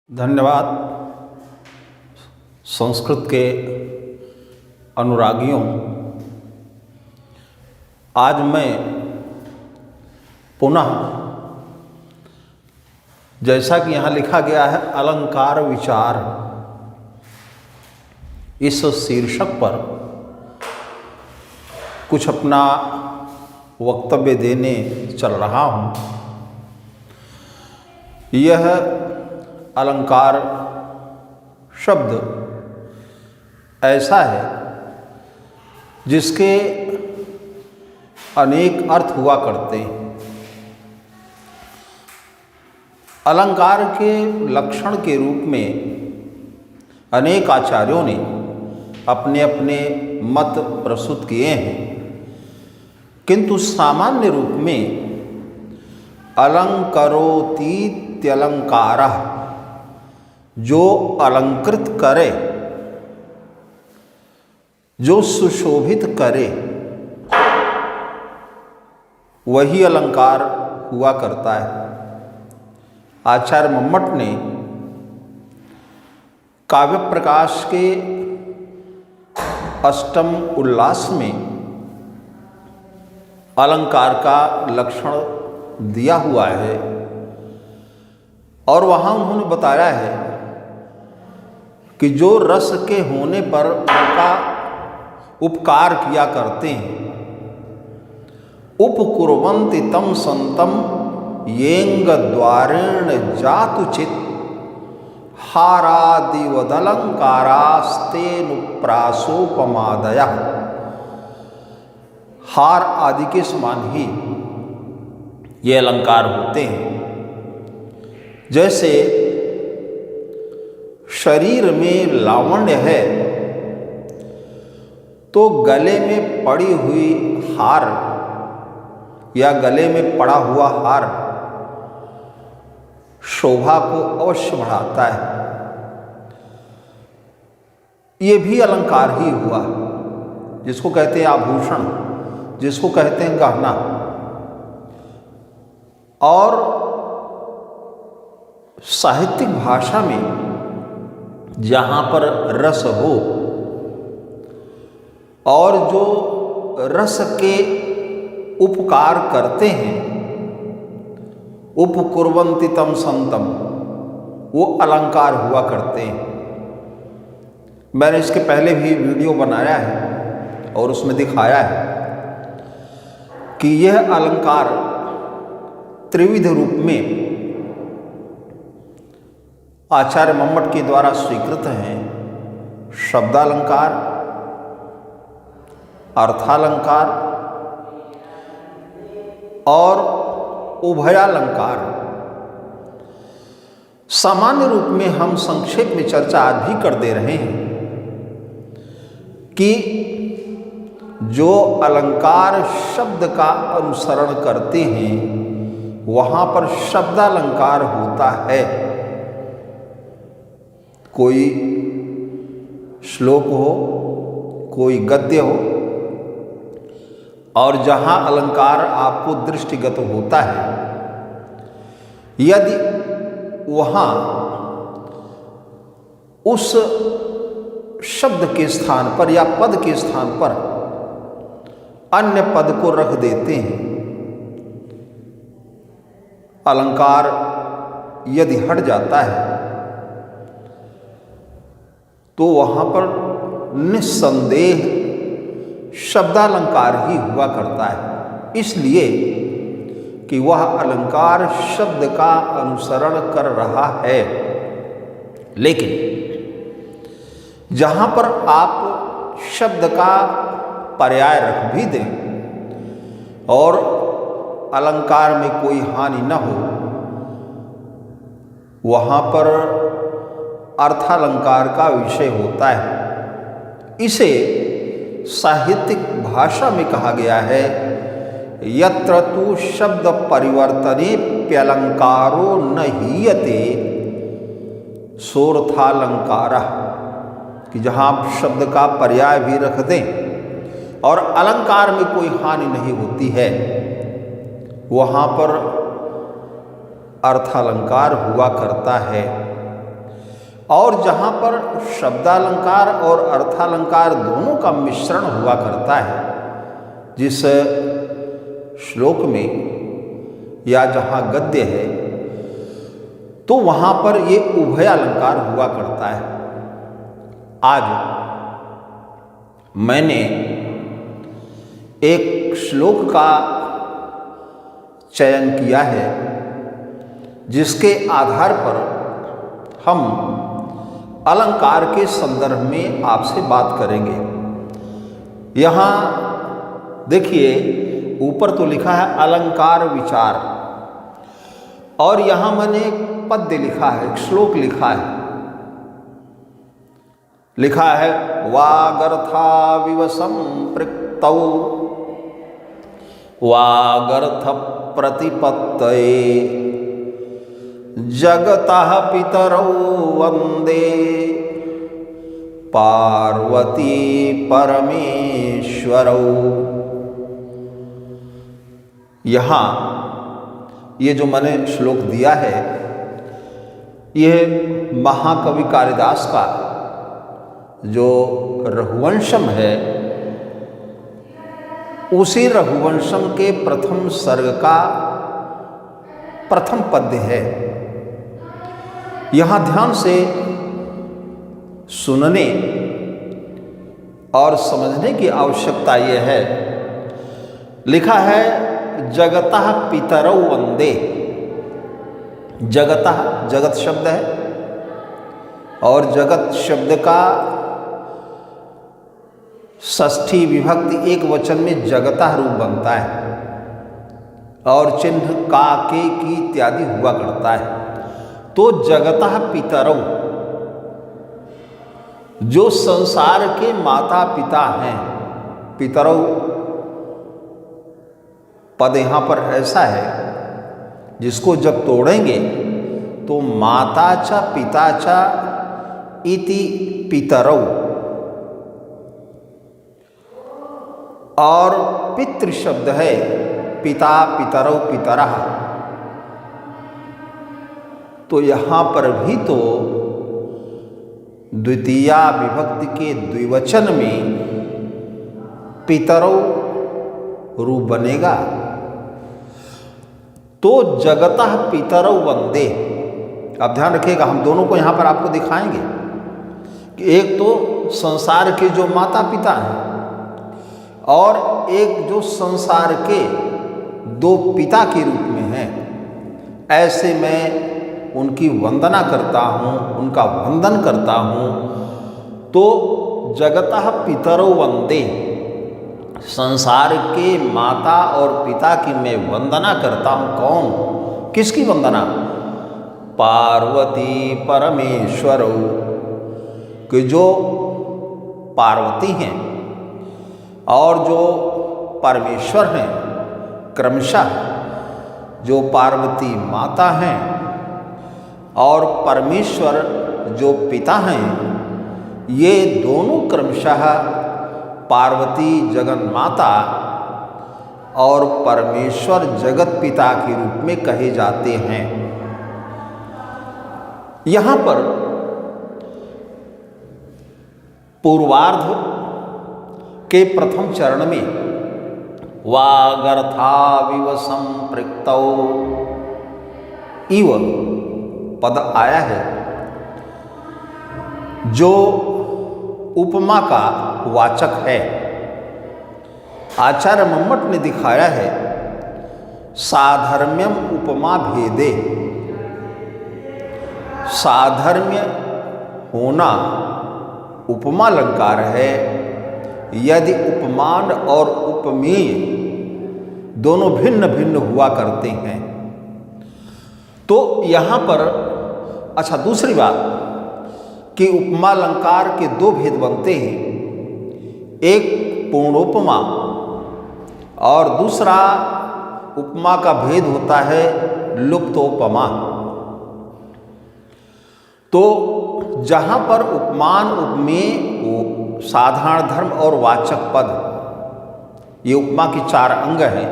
धन्यवाद। संस्कृत के अनुरागियों, आज मैं पुनः, जैसा कि यहाँ लिखा गया है, अलंकार विचार, इस शीर्षक पर कुछ अपना वक्तव्य देने चल रहा हूँ। यह अलंकार शब्द ऐसा है जिसके अनेक अर्थ हुआ करते हैं। अलंकार के लक्षण के रूप में अनेक आचार्यों ने अपने अपने मत प्रस्तुत किए हैं, किंतु सामान्य रूप में अलंकरोतीत्यलंकारः, जो अलंकृत करे, जो सुशोभित करे, वही अलंकार हुआ करता है। आचार्य मम्मट ने काव्य प्रकाश के अष्टम उल्लास में अलंकार का लक्षण दिया हुआ है और वहाँ उन्होंने बताया है कि जो रस के होने पर उनका उपकार किया करते हैं, उपकुर्वन्ति तम संतम येंग द्वारेण जातुचित हारादिवदलंकारास्तेनुप्रासोपमादयः। हार आदि के समान ही ये अलंकार होते हैं। जैसे शरीर में लावण्य है तो गले में पड़ी हुई हार या गले में पड़ा हुआ हार शोभा को अवश्य बढ़ाता है। ये भी अलंकार ही हुआ, जिसको कहते हैं आभूषण, जिसको कहते हैं गहना। और साहित्यिक भाषा में जहाँ पर रस हो और जो रस के उपकार करते हैं, उपकुर्वन्ति तम संतम, वो अलंकार हुआ करते हैं। मैंने इसके पहले भी वीडियो बनाया है और उसमें दिखाया है कि यह अलंकार त्रिविध रूप में आचार्य मम्मट के द्वारा स्वीकृत हैं। शब्दालंकार, अर्थालंकार और उभयालंकार। सामान्य रूप में हम संक्षेप में चर्चा आज भी कर दे रहे हैं कि जो अलंकार शब्द का अनुसरण करते हैं वहाँ पर शब्दालंकार होता है। कोई श्लोक हो, कोई गद्य हो, और जहाँ अलंकार आपको दृष्टिगत होता है, यदि वहाँ उस शब्द के स्थान पर या पद के स्थान पर अन्य पद को रख देते हैं, अलंकार यदि हट जाता है तो वहाँ पर निस्संदेह शब्दालंकार ही हुआ करता है, इसलिए कि वह अलंकार शब्द का अनुसरण कर रहा है। लेकिन जहाँ पर आप शब्द का पर्याय रख भी दें और अलंकार में कोई हानि न हो, वहाँ पर अर्थालंकार का विषय होता है। इसे साहित्यिक भाषा में कहा गया है, यत्र तु शब्द परिवर्तनेप्यलंकारो न हीयते सोर्थालंकारः, कि जहाँ आप शब्द का पर्याय भी रख दें और अलंकार में कोई हानि नहीं होती है, वहाँ पर अर्थालंकार हुआ करता है। और जहाँ पर शब्दालंकार और अर्थालंकार दोनों का मिश्रण हुआ करता है, जिस श्लोक में या जहाँ गद्य है, तो वहाँ पर ये उभय अलंकार हुआ करता है। आज मैंने एक श्लोक का चयन किया है, जिसके आधार पर हम अलंकार के संदर्भ में आपसे बात करेंगे। यहाँ देखिए, ऊपर तो लिखा है अलंकार विचार, और यहाँ मैंने एक पद्य लिखा है, एक श्लोक लिखा है। लिखा है वागर्थाविव संपृक्तौ वागर्थ प्रतिपत्तये जगतः पितरौ वंदे पार्वती परमेश्वरौ। यहाँ ये जो मैंने श्लोक दिया है, यह महाकवि कालिदास का जो रघुवंशम है, उसी रघुवंशम के प्रथम सर्ग का प्रथम पद्य है। यहाँ ध्यान से सुनने और समझने की आवश्यकता यह है। लिखा है जगतः पितरौ वंदे। जगतः, जगत शब्द है, और जगत शब्द का षष्ठी विभक्ति एक वचन में जगतः रूप बनता है, और चिन्ह का, के, की इत्यादि हुआ करता है। तो जगतः पितरौ, जो संसार के माता पिता हैं। पितरौ पद यहाँ पर ऐसा है जिसको जब तोड़ेंगे तो माता च पिता च इति पितरौ, और पितृ शब्द है पिता पितरौ पितरः। तो यहाँ पर भी तो द्वितीया विभक्ति के द्विवचन में पितरौ रूप बनेगा। तो जगतः पितरौ वंदे। अब ध्यान रखिएगा, हम दोनों को यहाँ पर आपको दिखाएंगे कि एक तो संसार के जो माता पिता हैं, और एक जो संसार के दो पिता के रूप में हैं। ऐसे मैं उनकी वंदना करता हूँ, उनका वंदन करता हूँ। तो जगतः पितरौ वंदे, संसार के माता और पिता की मैं वंदना करता हूँ। कौन, किसकी वंदना? पार्वती परमेश्वरौ, कि जो पार्वती हैं और जो परमेश्वर हैं, क्रमशः जो पार्वती माता हैं और परमेश्वर जो पिता हैं, ये दोनों क्रमशः पार्वती जगन माता और परमेश्वर जगत पिता के रूप में कहे जाते हैं। यहाँ पर पूर्वार्ध के प्रथम चरण में वागर्थाविव संपृक्तौ इव पद आया है, जो उपमा का वाचक है। आचार्य मम्मट ने दिखाया है साधर्म्यम उपमा भेदे। साधर्म्य होना उपमा अलंकार है यदि उपमान और उपमेय दोनों भिन्न भिन्न हुआ करते हैं। तो यहाँ पर अच्छा, दूसरी बात कि उपमा अलंकार के दो भेद बनते हैं, एक पूर्णोपमा और दूसरा उपमा का भेद होता है लुप्तोपमा। तो जहाँ पर उपमान उपमेय साधारण धर्म और वाचक पद, ये उपमा के चार अंग हैं,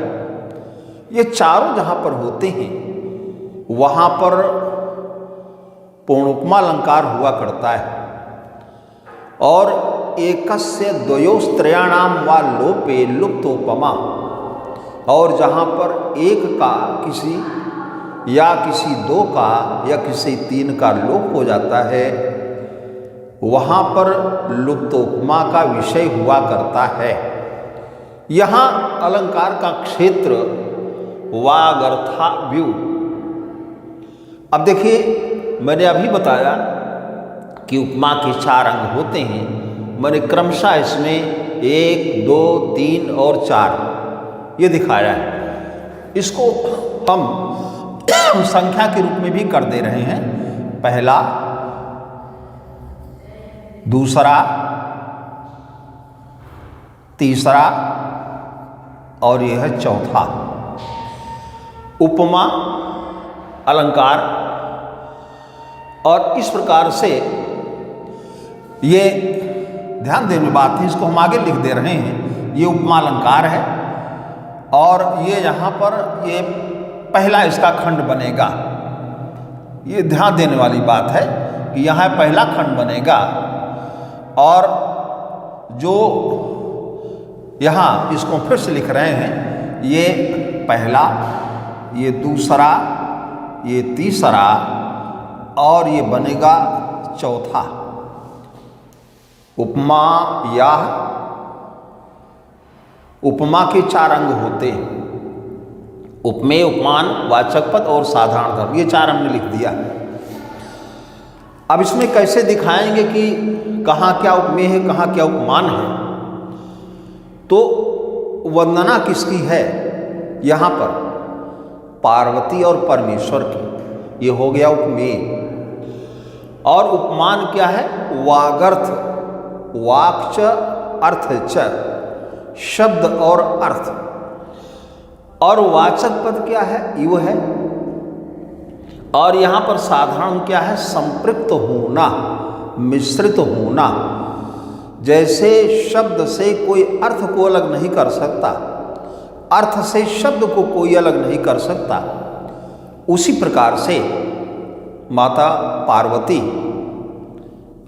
ये चारों जहाँ पर होते हैं वहाँ पर पूर्णोपमा अलंकार हुआ करता है। और एकस्य द्वयोस्त्रयाणाम वा लोपे लुप्तोपमा, और जहाँ पर एक का किसी या किसी दो का या किसी तीन का लोप हो जाता है, वहाँ पर लुप्तोपमा का विषय हुआ करता है। यहाँ अलंकार का क्षेत्र वागर्थाव्यू। अब देखिए, मैंने अभी बताया कि उपमा के 4 अंग होते हैं। मैंने क्रमशः इसमें 1, 2, 3 और 4 ये दिखाया है। इसको हम संख्या के रूप में भी कर दे रहे हैं। पहला, दूसरा, तीसरा और यह है चौथा। उपमा अलंकार। और इस प्रकार से ये ध्यान देने बात है, इसको हम आगे लिख दे रहे हैं। ये उपमा अलंकार है और ये यहाँ पर ये पहला इसका खंड बनेगा। ये ध्यान देने वाली बात है कि यहाँ पहला खंड बनेगा और जो यहाँ इसको फिर से लिख रहे हैं, ये पहला, ये दूसरा, ये तीसरा और ये बनेगा चौथा। उपमा या उपमा के 4 अंग होते हैं। उपमेय, उपमान, वाचक पद और साधारण धर्म, ये 4 हमने लिख दिया। अब इसमें कैसे दिखाएंगे कि कहाँ क्या उपमेय है, कहाँ क्या उपमान है। तो वंदना किसकी है? यहाँ पर पार्वती और परमेश्वर की, ये हो गया उपमेय। और उपमान क्या है? वागर्थ, वाक् च अर्थ च, शब्द और अर्थ। और वाचक पद क्या है? इव है। और यहाँ पर साधारण क्या है? संपृक्त होना, मिश्रित होना। जैसे शब्द से कोई अर्थ को अलग नहीं कर सकता, अर्थ से शब्द को कोई अलग नहीं कर सकता, उसी प्रकार से माता पार्वती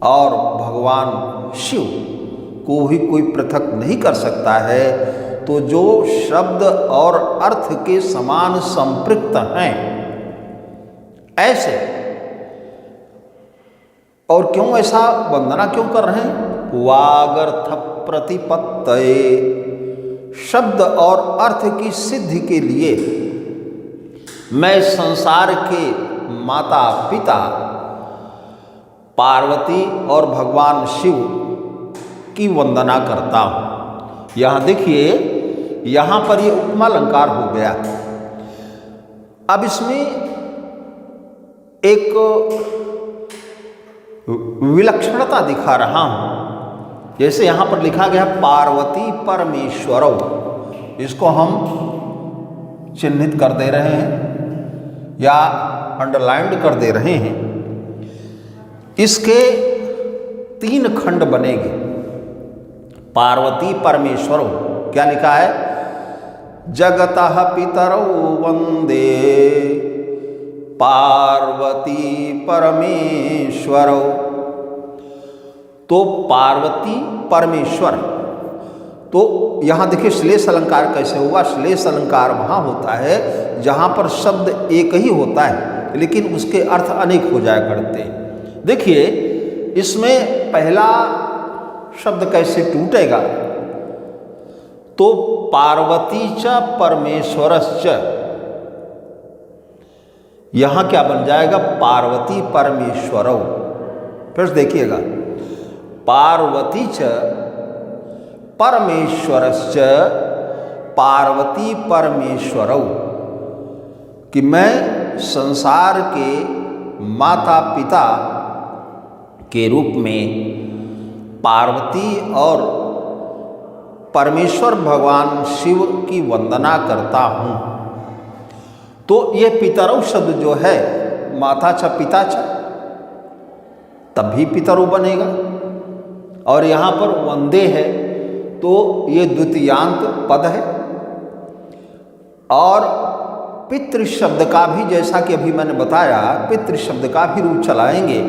और भगवान शिव को भी कोई पृथक नहीं कर सकता है। तो जो शब्द और अर्थ के समान संपृक्त हैं, ऐसे। और क्यों ऐसा वंदना क्यों कर रहे हैं? वागर्थ प्रतिपत्तये, शब्द और अर्थ की सिद्धि के लिए मैं संसार के माता पिता पार्वती और भगवान शिव की वंदना करता हूँ। यहाँ देखिए, यहाँ पर ये उपमा अलंकार हो गया। अब इसमें एक विलक्षणता दिखा रहा हूँ। जैसे यहाँ पर लिखा गया पार्वती परमेश्वरौ, इसको हम चिन्हित कर दे रहे हैं या अंडरलाइंड कर दे रहे हैं। इसके 3 खंड बनेंगे। पार्वती परमेश्वरौ, क्या लिखा है? जगतः पितरौ वंदे पार्वती परमेश्वरौ। तो पार्वती परमेश्वर, तो यहाँ देखिए श्लेष अलंकार कैसे हुआ। श्लेष अलंकार वहाँ होता है जहाँ पर शब्द एक ही होता है लेकिन उसके अर्थ अनेक हो जाया करते हैं। देखिए इसमें पहला शब्द कैसे टूटेगा, तो पार्वती च परमेश्वरश्च, यहाँ क्या बन जाएगा? पार्वती परमेश्वरौ। फिर देखिएगा, पार्वती च परमेश्वरश्च पार्वती परमेश्वरौ, कि मैं संसार के माता पिता के रूप में पार्वती और परमेश्वर भगवान शिव की वंदना करता हूँ। तो ये पितरौ शब्द जो है, माता च पिता च, तभी पितरौ बनेगा। और यहाँ पर वंदे है तो ये द्वितीयांत पद है। और पितृ शब्द का भी, जैसा कि अभी मैंने बताया, पितृ शब्द का भी रूप चलाएंगे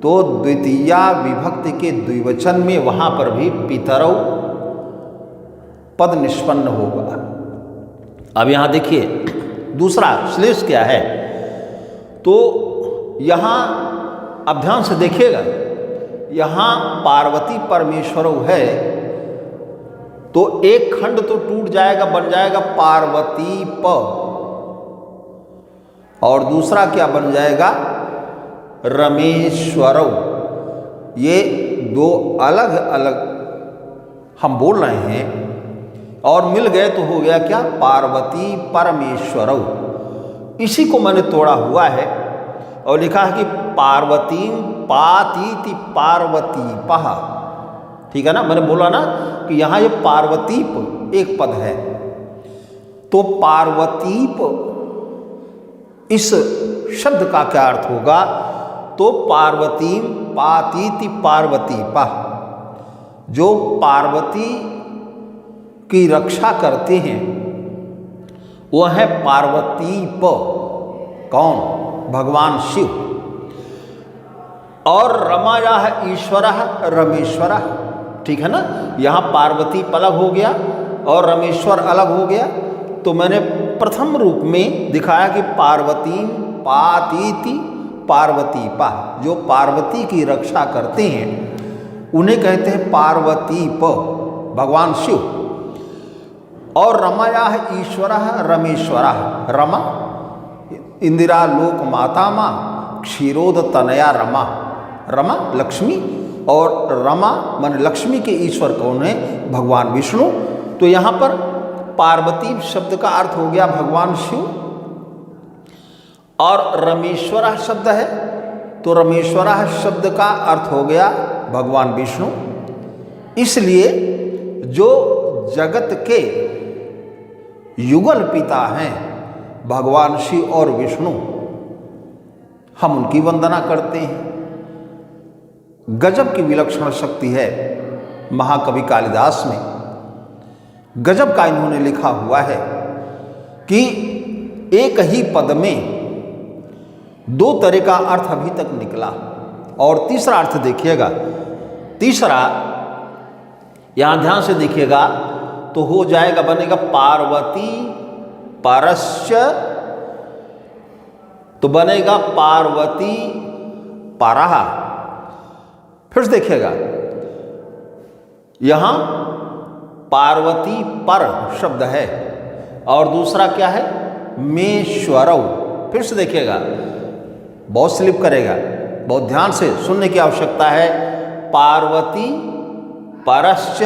तो द्वितीया विभक्ति के द्विवचन में वहां पर भी पितरौ पद निष्पन्न होगा। अब यहां देखिए दूसरा श्लेष क्या है, तो यहां अब ध्यान से देखिएगा, यहां पार्वती परमेश्वरौ है तो एक खंड तो टूट जाएगा, बन जाएगा पार्वती प, और दूसरा क्या बन जाएगा रमेश्वरौ। ये दो अलग अलग हम बोल रहे हैं और मिल गए तो हो गया क्या पार्वती परमेश्वरौ। इसी को मैंने तोड़ा हुआ है और लिखा है कि पार्वती पातीति पार्वती पहा। ठीक है ना, मैंने बोला ना कि यहां ये पार्वतीप एक पद है, तो पार्वतीप इस शब्द का क्या अर्थ होगा, तो पार्वती पातीति पार्वती पा, जो पार्वती की रक्षा करते हैं वह है पार्वतीप। कौन, भगवान शिव। और रमाया है ईश्वर रमेश्वर। ठीक है ना, यहाँ पार्वती अलग हो गया और रमेश्वर अलग हो गया। तो मैंने प्रथम रूप में दिखाया कि पार्वती पातीति पार्वती पा, जो पार्वती की रक्षा करते हैं उन्हें कहते हैं पार्वतीप, भगवान शिव। और रमाया है ईश्वर रमेश्वर। रमा इंदिरा लोक माता माँ, क्षीरोद तनया रमा। रमा लक्ष्मी और रमा मान लक्ष्मी के ईश्वर कौन है, भगवान विष्णु। तो यहाँ पर पार्वती शब्द का अर्थ हो गया भगवान शिव, और रमेश्वरा शब्द है तो रमेश्वरा शब्द का अर्थ हो गया भगवान विष्णु। इसलिए जो जगत के युगल पिता हैं भगवान शिव और विष्णु, हम उनकी वंदना करते हैं। गजब की विलक्षण शक्ति है महाकवि कालिदास में। गजब का इन्होंने लिखा हुआ है कि एक ही पद में दो तरह का अर्थ अभी तक निकला, और तीसरा अर्थ देखिएगा। तीसरा यहां ध्यान से देखिएगा तो हो जाएगा, बनेगा पार्वती परस्य, तो बनेगा पार्वती परः। फिर से देखिएगा, यहां पार्वती पर शब्द है और दूसरा क्या है मेश्वरौ। फिर से देखिएगा, बहुत स्लिप करेगा, बहुत ध्यान से सुनने की आवश्यकता है। पार्वती परश्च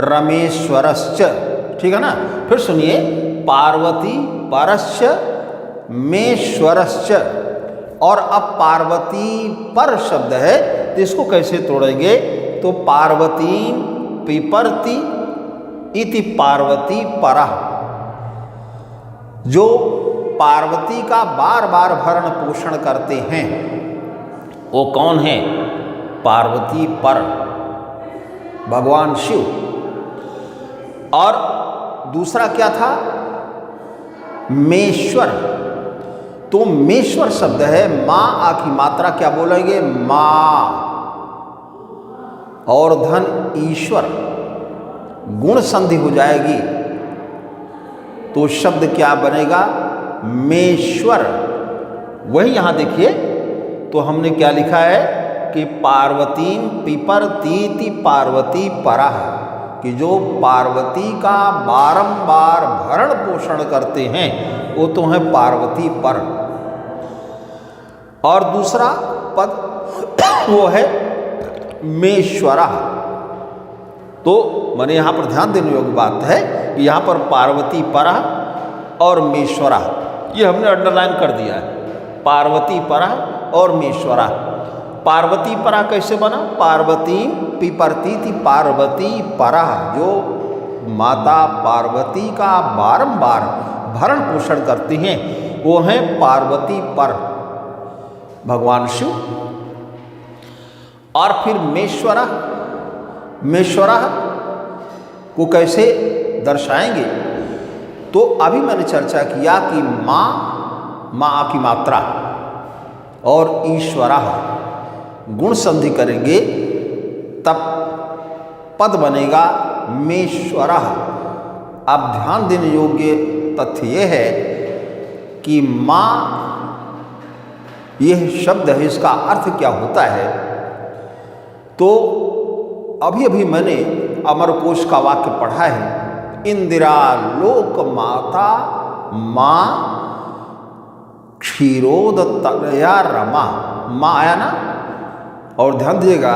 रमेश्वरश्च। ठीक है ना, फिर सुनिए, पार्वती परश्च मेश्वरश्च। और अब पार्वती पर शब्द है तो इसको कैसे तोड़ेंगे, तो पार्वती पिपर्ति इति पार्वती परः। जो पार्वती का बार बार भरण पोषण करते हैं वो कौन है, पार्वती पर, भगवान शिव। और दूसरा क्या था, मेश्वर। तो मेश्वर शब्द है, मां आ की मात्रा क्या बोलेंगे, मां, और धन ईश्वर, गुण संधि हो जाएगी तो शब्द क्या बनेगा, मेश्वर। वही यहां देखिए, तो हमने क्या लिखा है कि पार्वती पिपर्तीति पार्वती परः, कि जो पार्वती का बारंबार भरण पोषण करते हैं वो तो है पार्वती पर। और दूसरा पद वो है मेश्वरा। तो मैंने यहाँ पर ध्यान देने योग्य बात है कि यहाँ पर पार्वती परः और मेश्वरा, ये हमने अंडरलाइन कर दिया है, पार्वती परः और मेश्वरा। पार्वती परः कैसे बना, पार्वती पिपर्तीति पार्वती परः, जो माता पार्वती का बारंबार भरण पोषण करती हैं वो हैं पार्वती पर, भगवान शिव। और फिर मेश्वरा, मेश्वरा को कैसे दर्शाएंगे, तो अभी मैंने चर्चा किया कि माँ की मात्रा और ईश्वरः गुण संधि करेंगे तब पद बनेगा मेश्वरः। अब ध्यान देने योग्य तथ्य यह है कि माँ यह शब्द है, इसका अर्थ क्या होता है। तो अभी मैंने अमरकोश का वाक्य पढ़ा है, इंदिरा लोक माता माँ क्षीरोदतनया रमा। माँ आया ना, और ध्यान दीजिएगा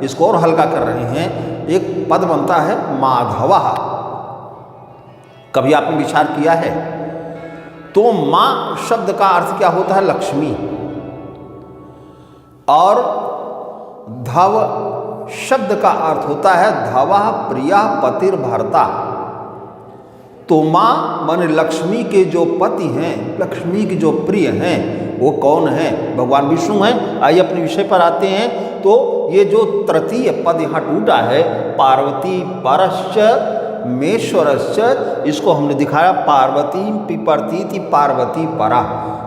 इसको और हल्का कर रहे हैं, एक पद बनता है माधवः। कभी आपने विचार किया है? तो माँ शब्द का अर्थ क्या होता है? लक्ष्मी। और धव शब्द का अर्थ होता है धवः प्रिया पतिर्भर्ता। तो माँ माने लक्ष्मी के जो पति हैं, लक्ष्मी के जो प्रिय हैं, वो कौन है? भगवान विष्णु हैं। आइए अपने विषय पर आते हैं। तो ये जो तृतीय पद यहाँ टूटा है, पार्वती परश्च मेश्वरश्च, इसको हमने दिखाया पार्वती पिपर्तीति पार्वती परा,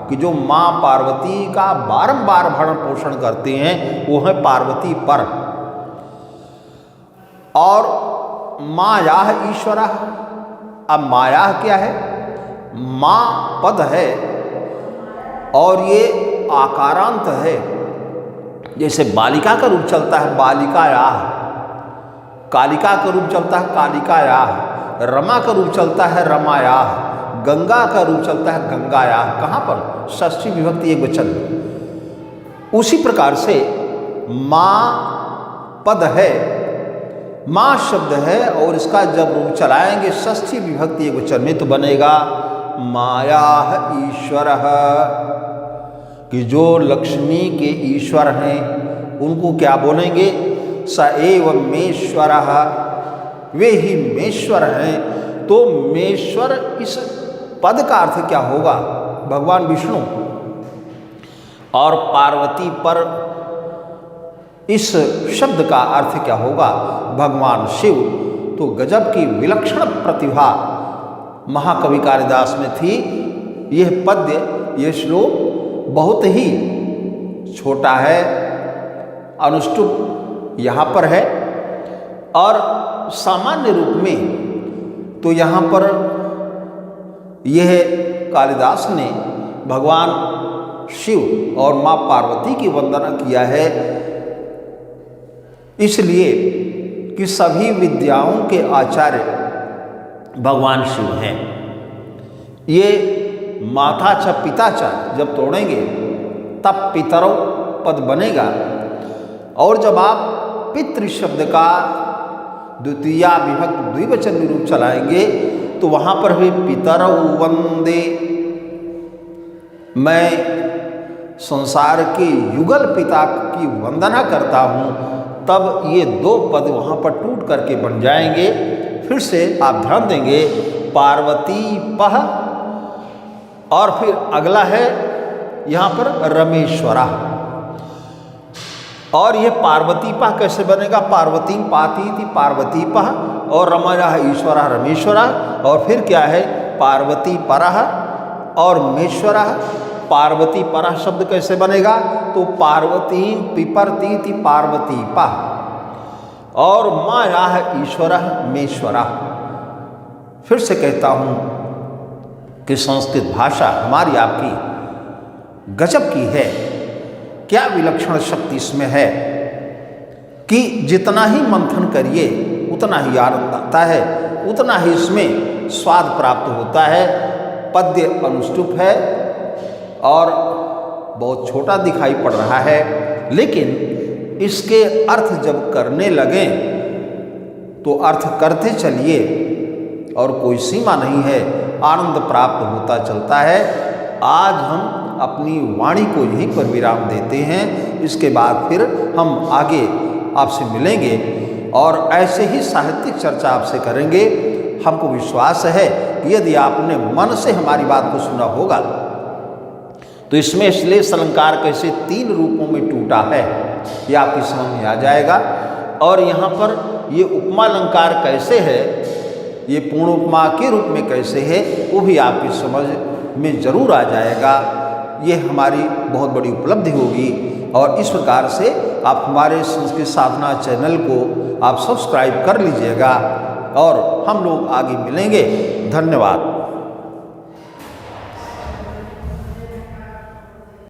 कि जो माँ पार्वती का बारंबार भरण पोषण करते हैं वो है पार्वती पर। और मायाः ईश्वरः। अब माया क्या है? माँ पद है और ये आकारांत है। जैसे बालिका का रूप चलता है बालिकायाः, कालिका का रूप चलता है कालिकायाः, रमा का रूप चलता है रमायाः, गंगा का रूप चलता है गंगायाः। कहाँ पर? षष्ठी विभक्ति एक वचन। उसी प्रकार से माँ पद है, माँ शब्द है, और इसका जब रूप चलाएंगे षष्ठी विभक्ति एक वचन में तो बनेगा मायाः ईश्वरः, कि जो लक्ष्मी के ईश्वर हैं उनको क्या बोलेंगे? स एव मेश्वरः, वे ही मेश्वर हैं। तो मेश्वर इस पद का अर्थ क्या होगा? भगवान विष्णु। और पार्वती पर इस शब्द का अर्थ क्या होगा? भगवान शिव। तो गजब की विलक्षण प्रतिभा महाकवि कालिदास में थी। यह पद्य, यह श्लोक बहुत ही छोटा है, अनुष्टुप यहाँ पर है, और सामान्य रूप में तो यहाँ पर यह कालिदास ने भगवान शिव और माँ पार्वती की वंदना किया है, इसलिए कि सभी विद्याओं के आचार्य भगवान शिव हैं। ये माता च पिता च जब तोड़ेंगे तब पितरौ पद बनेगा। और जब आप पितृ शब्द का द्वितीया विभक्त द्विवचन में रूप चलाएंगे तो वहाँ पर भी पितरौ वंदे, मैं संसार के युगल पिता की वंदना करता हूँ, तब ये दो पद वहाँ पर टूट करके बन जाएंगे। फिर से आप ध्यान देंगे, पार्वती पह, और फिर अगला है यहाँ पर रमेश्वरा। और ये पार्वती पह कैसे बनेगा? पार्वती पाती थी पार्वती पह, और रमया ईश्वरा रमेश्वरा। और फिर क्या है? पार्वती परह और मेश्वरा। पार्वती परह शब्द कैसे बनेगा? तो पार्वती पिपरती थी पार्वती पह, और माया ईश्वरा मेश्वरा। फिर से कहता हूँ कि संस्कृत भाषा हमारी आपकी गजब की है। क्या विलक्षण शक्ति इसमें है कि जितना ही मंथन करिए उतना ही आनंद आता है, उतना ही इसमें स्वाद प्राप्त होता है। पद्य अनुष्टुप है और बहुत छोटा दिखाई पड़ रहा है, लेकिन इसके अर्थ जब करने लगें तो अर्थ करते चलिए और कोई सीमा नहीं है, आनंद प्राप्त होता चलता है। आज हम अपनी वाणी को यहीं पर विराम देते हैं। इसके बाद फिर हम आगे आपसे मिलेंगे और ऐसे ही साहित्यिक चर्चा आपसे करेंगे। हमको विश्वास है कि यदि आपने मन से हमारी बात को सुना होगा तो इसमें श्लेष अलंकार कैसे 3 रूपों में टूटा है ये आपकी समझ में आ जाएगा। और यहाँ पर ये उपमा अलंकार कैसे है ये पूर्ण उपमा के रूप में कैसे है वो भी आपकी समझ में ज़रूर आ जाएगा। ये हमारी बहुत बड़ी उपलब्धि होगी और इस प्रकार से आप हमारे संस्कृत साधना चैनल को आप सब्सक्राइब कर लीजिएगा और हम लोग आगे मिलेंगे। धन्यवाद।